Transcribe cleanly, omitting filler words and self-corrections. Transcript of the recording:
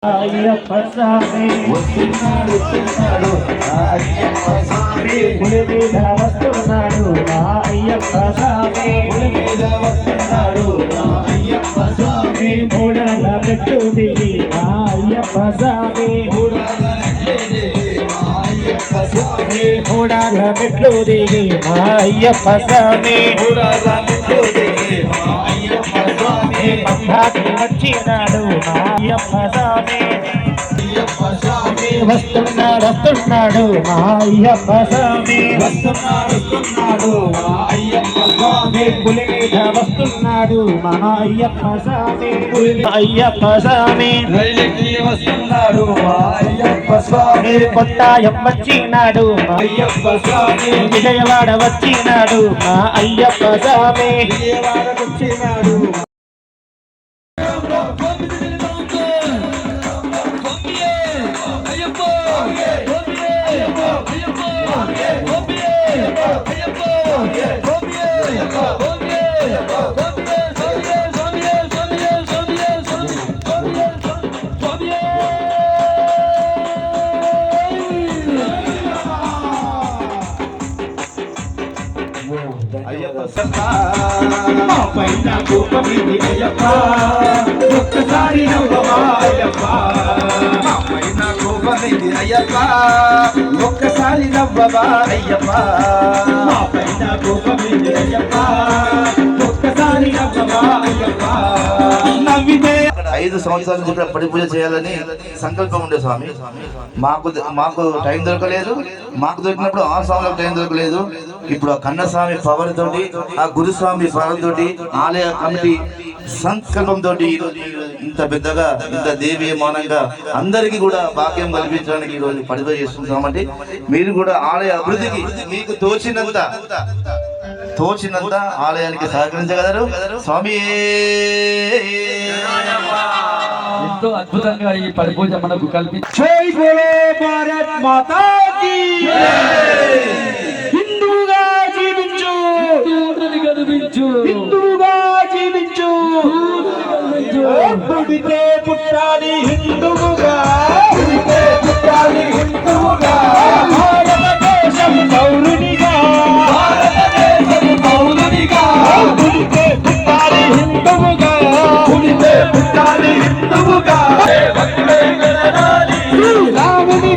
అయ్యప్ప స్వామి వస్తున్నాడు పులి మీద వస్తున్నాడు అయ్యప్ప స్వామి పులి మీద వస్తున్నాడు అయ్యప్ప స్వామి మూడాల పెట్టు దిగి అయ్యప్ప స్వామి మూడాల మెట్లు దిగి అయ్యప్ప స్వామి మూడాల మెట్లు దిగి అయ్యప్ప స్వామి పంధాకి వచ్చినాడు అయ్యప్ప స్వామి వస్తున్నాడు మా అయ్యప్ప స్వామి వస్తున్నాడు మా అయ్యప్ప స్వామి పులి మీద వస్తున్నాడు మా అయ్యప్ప స్వామి అయ్యప్ప స్వామి వస్తున్నాడు మా అయ్యప్ప స్వామి కొట్టాయం వచ్చినాడు మా అయ్యప్ప స్వామి విజయవాడ వచ్చినాడు మా అయ్యప్ప స్వామి విజయవాడకు వచ్చినాడు పైన కోపమిది అయ్యప్ప ఒక్కసారి నవ్వవా అయ్యప్ప పైన కోపమిది అయ్యప్ప ఒక్కసారి నవ్వవా అయ్యప్ప పైన కోపమిది అయ్యప్ప ఒక్కసారి నవ్వవా అయ్యప్ప నవ్వితే 5 సంవత్సరాల నుంచి పడి పూజ చేయాలని సంకల్పం ఉండే స్వామి. మాకు టైం దొరకలేదు. మాకు దొరికినప్పుడు ఆ స్వామిలకు టైం దొరకలేదు. ఇప్పుడు ఆ కన్నస్వామి పవర్ తోటి, ఆ గురుస్వామి పవర్ తోటి, ఆలయ కమిటీ సంకల్పంతో ఇంత పెద్దగా, ఇంత దేవీయమానంగా అందరికీ కూడా భాగ్యం కల్పించడానికి ఈరోజు పడిపూజ చేస్తున్నామంటే మీరు కూడా ఆలయ అభివృద్ధికి మీకు తోచినంత ఆలయానికి సహకరించగలరు స్వామి. ఎంతో అద్భుతంగా ఈ పడిపూజ మనకు కల్పించి జై బోలో భారత్ మాతా కీ హిందూగా జీవించు, హిందూగా జీవించు, పుడితే పుట్టాలి హిందువుగా, పుడితే పుట్టాలి హిందువుగా, భారతదేశం పౌరునిగా, భారతదేశం పౌరునిగా, పుడితే పుట్టాలి హిందువుగా, పుడితే పుట్టాలి హిందువుగా, రాముని